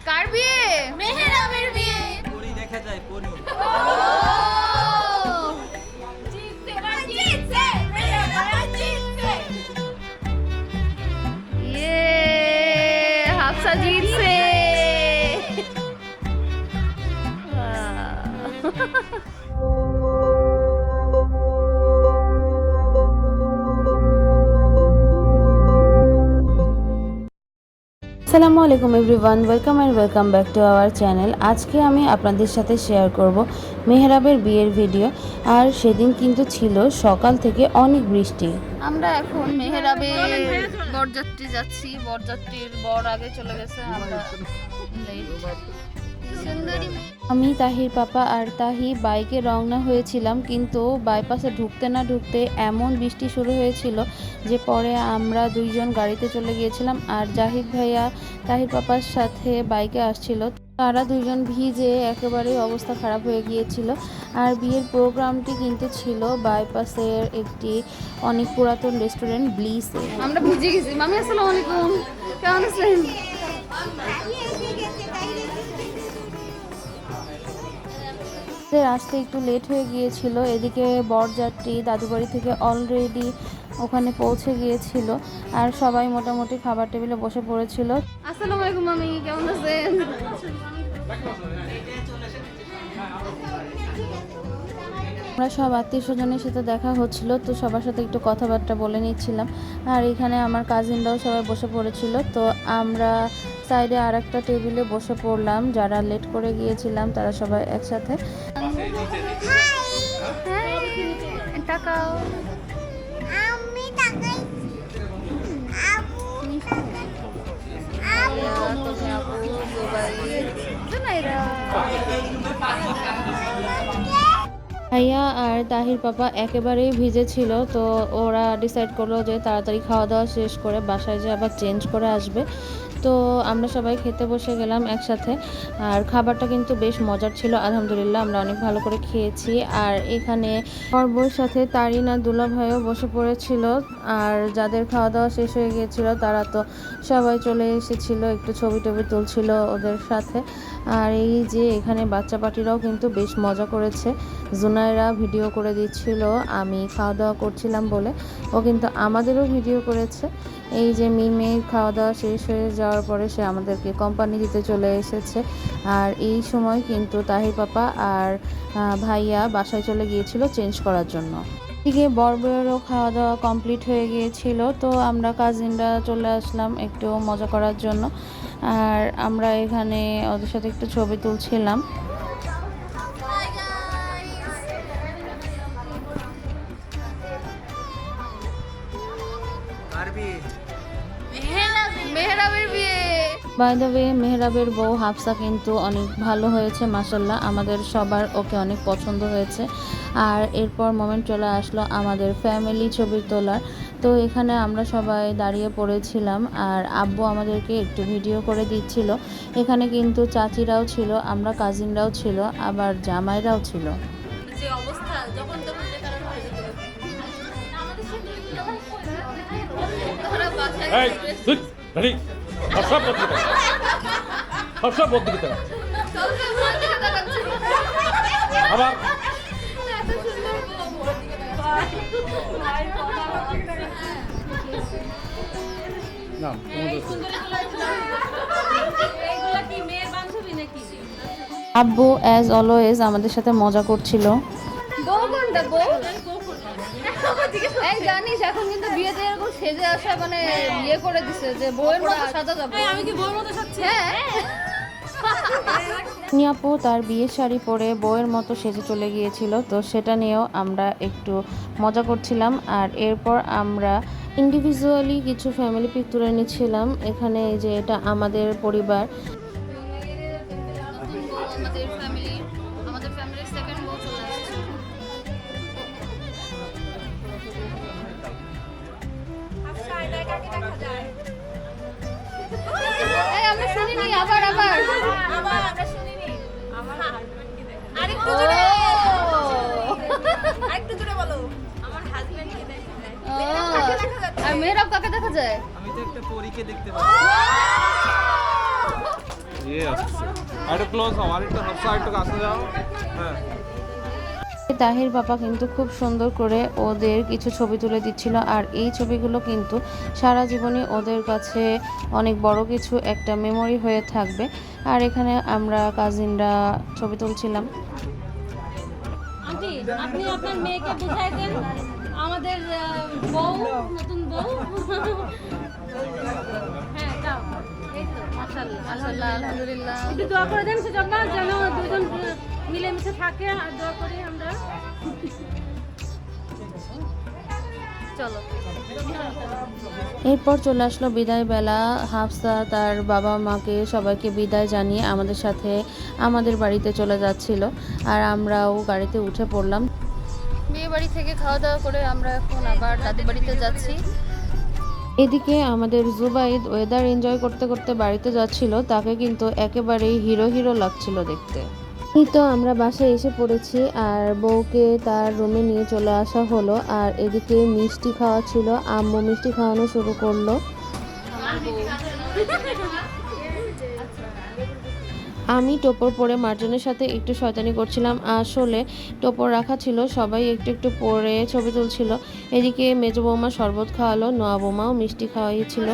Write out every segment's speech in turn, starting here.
কার বিয়ে? মেহরাবের বিয়ে। পরি দেখা যায় পরি। হাফসা জিতছে। আসসালামু আলাইকুম everyone, welcome back to our channel. আজকে আমি আপনাদের সাথে শেয়ার করব মেহরাবের বিয়ের ভিডিও। আর সেদিন কিন্তু ছিল সকাল থেকে অনেক বৃষ্টি। আমরা এখন মেহরাবের বরযাত্রী যাচ্ছি। বরযাত্রীর বর আগে চলে গেছে, আমরা আমি, তাহির পাপা আর তাহি বাইকে রওনা হয়েছিলাম, কিন্তু বাইপাসে ঢুকতে না ঢুকতে এমন বৃষ্টি শুরু হয়েছিল যে পরে আমরা দুইজন গাড়িতে চলে গিয়েছিলাম। আর জাহিদ ভাইয়া তাহির পাপার সাথে বাইকে আসছিল, তারা দুজন ভিজে একেবারে অবস্থা খারাপ হয়ে গিয়েছিল। আর বিয়ের প্রোগ্রামটি কিন্তু ছিল বাইপাসের একটি অনেক পুরাতন রেস্টুরেন্ট ব্লিসে। আমরা ভিজে গেছি। মামি আসসালামু আলাইকুম, কেমন আছেন? আসতে একটু লেট হয়ে গিয়েছিল। এদিকে বরযাত্রী দাদুবাড়ি থেকে অলরেডি ওখানে পৌঁছে গিয়েছিল, আর সবাই মোটামুটি খাবার টেবিলে বসে পড়েছিল। আসসালামু আলাইকুম মামি, কেমন আছেন? আমরা সব আত্মীয় স্বজনের সাথে দেখা হচ্ছিল, তো সবার সাথে একটু কথাবার্তা বলে নিচ্ছিলাম। আর এখানে আমার কাজিনরাও সবাই বসে পড়েছিল, তো আমরা সাইডে আর একটা টেবিলে বসে পড়লাম। যারা লেট করে গিয়েছিলাম তারা সবাই একসাথে। ভাইয়া আর তাহির পাপা একেবারেই ভিজে ছিল, তো ওরা ডিসাইড করলো যে তাড়াতাড়ি খাওয়া দাওয়া শেষ করে বাসায় যে আবার চেঞ্জ করে আসবে। তো আমরা সবাই খেতে বসে গেলাম একসাথে। আর খাবারটা কিন্তু বেশ মজার ছিল, আলহামদুলিল্লাহ আমরা অনেক ভালো করে খেয়েছি। আর এখানে পর্বর সাথে তারিনা দুলা ভাইও বসে পড়েছিল। আর যাদের খাওয়া দাওয়া শেষ হয়ে গিয়েছিল তারা তো সবাই চলে এসেছিল, একটু ছবি টবি তুলছিল ওদের সাথে। আর এই যে এখানে বাচ্চা পার্টিরাও কিন্তু বেশ মজা করেছে। জুনাইরা ভিডিও করে দিচ্ছিল আমি খাওয়া দাওয়া করছিলাম বলে, ও কিন্তু আমাদেরও ভিডিও করেছে। এই যে মিমের খাওয়া দাওয়া শেষ হয়ে যাওয়ার পরে সে আমাদেরকে কোম্পানি দিতে চলে এসেছে। আর এই সময় কিন্তু তাহির পাপা আর ভাইয়া বাসায় চলে গিয়েছিল চেঞ্জ করার জন্য। এদিকে বরবরেরও খাওয়া দাওয়া কমপ্লিট হয়ে গিয়েছিল, তো আমরা কাজিনরা চলে আসলাম একটু মজা করার জন্য। আর আমরা এখানে ওদের সাথে একটু ছবি তুলছিলাম। মেহরাবের বিয়ে। বাই দ্য ওয়ে, মেহরাবের বউ হাফসা কিন্তু অনেক ভালো হয়েছে মাশাল্লাহ, আমাদের সবার ওকে অনেক পছন্দ হয়েছে। আর এরপর মোমেন্ট চলে আসলো আমাদের ফ্যামিলি ছবি তোলার। তো এখানে আমরা সবাই দাঁড়িয়ে পড়েছিলাম, আর আব্বু আমাদেরকে একটু ভিডিও করে দিচ্ছিল। এখানে কিন্তু চাচিরাও ছিল, আমরা কাজিনরাও ছিল, আবার জামাইরাও ছিল। যে অবস্থা যখন তখন যেখানে হয়ে যেত। আমাদের সাথে আবার আব্বু অ্যাজ অলওয়েজ আমাদের সাথে মজা করছিল। বউ কোনটা বউ? এই জানিস এখন কিন্তু বিয়েতে এরকম সেজে আসা মানে বিয়ে করে দিছে যে বউয়ের মতো সাজা যাবে। আমি কি বউয়ের মতো সাজছি? হ্যাঁ। আপু তার বিয়ের শাড়ি পরে বউয়ের মতো সেজে চলে গিয়েছিল, তো সেটা নিয়েও আমরা একটু মজা করছিলাম। আর এরপর আমরা ইন্ডিভিজুয়ালি কিছু ফ্যামিলি পিক তুলে নিচ্ছিলাম। এখানে এই যে এটা আমাদের পরিবার। আমাদের ফ্যামিলির সেকেন্ড বউ চলে আসছে। আমরা শুনিনি, আবার আমরা শুনিনি। আরেকটু জোরে বলো। আমার হাজবেন্ডকে দেখা যায়। আর মেহরাব কাকে দেখা যায়? আমি তো একটা পরীকে দেখতে পাচ্ছি। ये আর একটু ক্লোজ হও, আর একটু হাফসা একটু কাছে যাও। হ্যাঁ তাহির পাপা কিন্তু খুব সুন্দর করে ওদের কিছু ছবি তুলে দিচ্ছিল, আর এই ছবিগুলো কিন্তু সারা জীবনই ওদের কাছে অনেক বড় কিছু একটা মেমোরি হয়ে থাকবে। আর এখানে আমরা কাজিনরা ছবি তুলছিলাম। আন্টি আপনি আপনার মেয়েকে বুঝাই দেন আমাদের বউ, নতুন বউ। হ্যাঁ যাও, এই তো মাশাআল্লাহ মাশাআল্লাহ আলহামদুলিল্লাহ। একটু দোয়া করে দেন সুজন্য যেন দুজন মিলেমিশে থাকে, আর দোয়া করি আমরা। চলো এরপর চলে আসলো বিদায় বেলা। হাফসা তার বাবা মাকে সবাইকে বিদায় জানিয়ে আমাদের সাথে আমাদের বাড়িতে চলে যাচ্ছিল, আর আমরাও গাড়িতে উঠে পড়লাম। বিয়ে বাড়ি থেকে খাওয়া দাওয়া করে আমরা এখন আবার দাদু বাড়িতে যাচ্ছি। এদিকে আমাদের জুবাইদ ওয়েদার এনজয় করতে করতে বাড়িতে যাচ্ছিল, তাকে কিন্তু একেবারেই হিরো হিরো লাগছিল দেখতে। এই তো আমরা বাসায় এসে পড়েছি, আর বউকে তার রুমে নিয়ে চলে আসা হলো। আর এদিকে মিষ্টি খাওয়া ছিল, আম্মু মিষ্টি খাওয়ানো শুরু করলো। আমি টোপর পরে মার্জনের সাথে একটু শয়তানি করছিলাম। আসলে টোপর রাখা ছিল, সবাই একটু একটু পরে ছবি তুলছিল। এদিকে মেজো বৌমা শরবত খাওয়ালো, নোয়া বৌমাও মিষ্টি খাওয়াইছিল।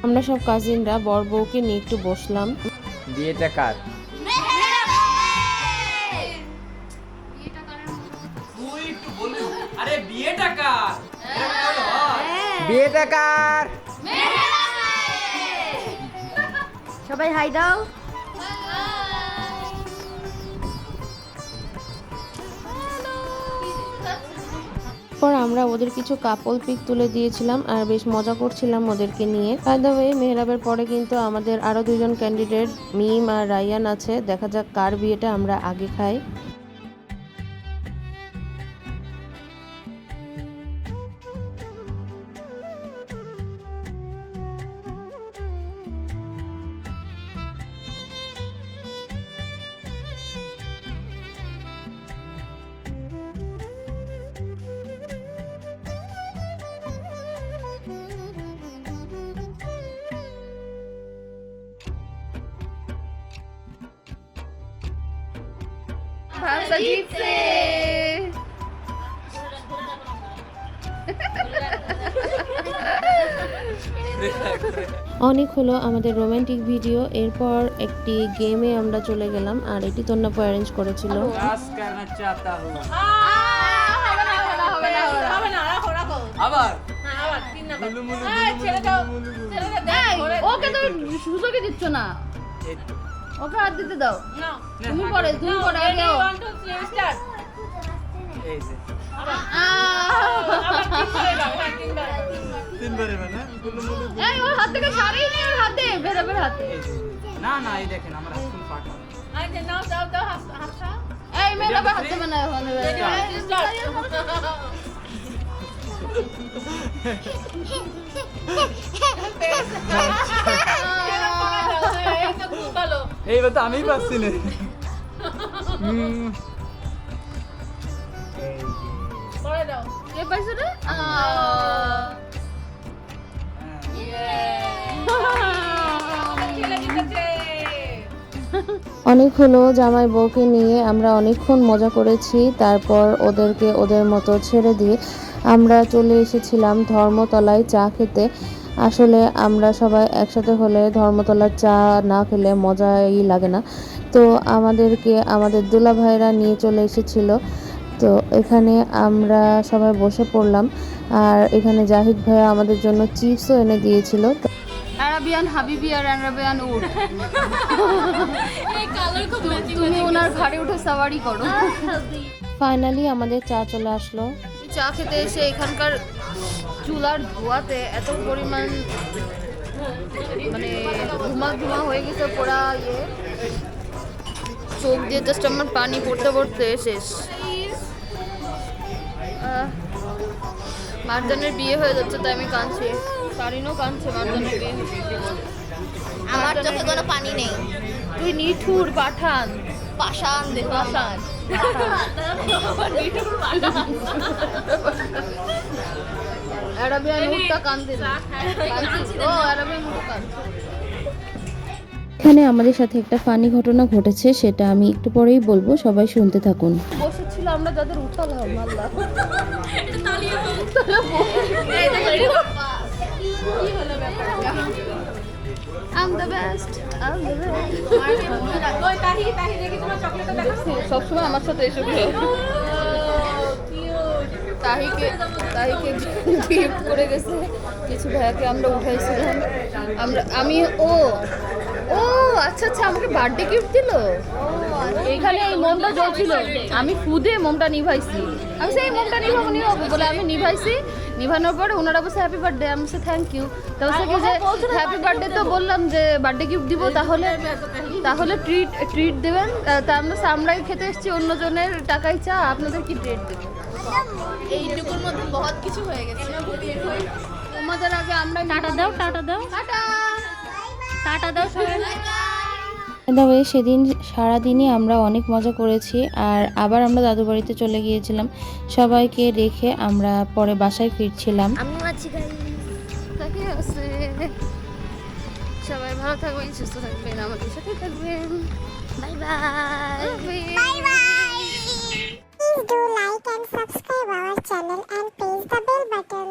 আমরা সব কাজিনরা বর বউকে নিয়ে একটু বসলাম। বিয়েটা কার? আরে বিয়েটা কার? বিয়েটা কার? সবাই হাই দাও। পর আমরা ওদের কিছু কাপল পিক তুলে দিয়েছিলাম, আর বেশ মজা করছিলাম ওদেরকে নিয়ে। বাই দ্য ওয়ে, মেহরাবের পরে কিন্তু আমাদের আরো দুজন ক্যান্ডিডেট মিম আর রায়ান আছে। দেখা যাক কার বিয়েটা আমরা আগে খাই। হাফসা জিতছে। অনেক হলো আমাদের রোমান্টিক ভিডিও। এরপর একটি গেমে আমরা চলে গেলাম, আর এটি তন্নাপু অ্যারেঞ্জ করেছিল। ডান্স করনা চাহতা হু। হবে না, রাখো রাখো। আবার হ্যাঁ আবার 3 নাম্বার। ছেড়ে দাও, ছেড়ে দাও। ওকে তো সুযোগই দিচ্ছ না, এই তো। ওকে হাত দিতে দাও। না তুমি পরে আগে। 1 2 3 স্টার্ট। এই যে আবার 3 করে দাও। হ্যাঁ 3 বার। তিনবারে মানে এই ওর হাত থেকে ছাড়েই নি, ওর হাতে বেরাবের হাতে। এই যে। না না এই দেখেন আমার হাত ফুল ফাটা। আই যে নাও দাও দাও হাফসা। এই মেয়েটার হাতে বানায় হলো। স্টার্ট। এইবার তো আমিই পাচ্ছি না। পরে দাও। কে পাইছো রে? অনেক হলো জামাই বউকে নিয়ে আমরা অনেকক্ষণ মজা করেছি। তারপর ওদেরকে ওদের মতো ছেড়ে দিয়ে আমরা চলে এসেছিলাম ধর্মতলায় চা খেতে। আসলে আমরা সবাই একসাথে হলে ধর্মতলার চা না খেলে মজাই লাগে না। তো আমাদেরকে আমাদের দুলা ভাইরা নিয়ে চলে এসেছিল। তো এখানে আমরা সবাই বসে পড়লাম, আর এখানে জাহিদ ভাইয়া আমাদের জন্য চিপসও এনে দিয়েছিল। আরাবিয়ান হাবিবি আর আরাবিয়ান উট। এই কালার খুব ম্যাচিং। তুমি ওনার ঘাড়ে উঠে সাওয়ারি করো। ফাইনালি আমাদের চা চলে আসলো। চা খেতে এসে এখানকার চুলার ধোয়াতে এত পরিমাণ মানে ধুমা ধুমা হয়ে গেছে, পোড়া ইয়ে, চোখ দিয়ে জাস্ট আমার পানি পড়তে পড়তে শেষ। মারজানের বিয়ে হয়ে যাচ্ছে তাই আমি কাঁদছি, সারিনও কাঁদছে। মারজানের বিয়ে, আমার চোখে কোনো পানি নেই। তুই নিঠুর পাঠান। পাষাণ দে পাষাণ অ্যারাবিয়ান উটটা কান্দে না ও অ্যারাবিয়ান উট কান্দে। এখানে আমাদের সাথে একটা ফানি ঘটনা ঘটেছে, সেটা আমি একটু পরেই বলবো, সবাই শুনতে থাকুন। বসেছিল আমরা যাদের উঠতাম আল্লাহ I'm the best. I'm the best. সবসময় আমার সাথে এসে তাহিকে গিফট করে গেছে কিছু ভাইয়াকে আমরা উঠাইছিলাম আমি ও আচ্ছা আচ্ছা আমাকে বার্থডে গিফট দিল এখানে এই মোমটা জ্বলছিল আমি খুদে মোমটা নিভাইছি আমি সেই মোমটা নিভাবো বলে আমি নিভাইছি নিভানোর পরে ওনারা বসে হ্যাপি বার্থডে আমি বলছি থ্যাংক ইউ তো বলছে কি যে হ্যাপি বার্থডে তো বললাম যে বার্থডে গিফট দিব তাহলে ট্রিট দেবেন তা আমরাই খেতে এসেছি অন্যজনের টাকায় চা আপনাদের কি ট্রিট দেবেন এইটুকুর মধ্যে বহুত কিছু হয়ে গেছে তোমাদের আগে আমরা টাটা দাও সবাই তবে সেদিন সারাদিনই আমরা অনেক মজা করেছি। আর আবার আমরা দাদু বাড়িতে চলে গিয়েছিলাম, সবাইকে রেখে আমরা পরে বাসায় ফিরছিলাম। আমি আছি সবাই ভালো থাকবেন সুস্থ থাকবেন আমাদের সাথে থাকবেন bye bye Please do like and subscribe our channel and press the bell button.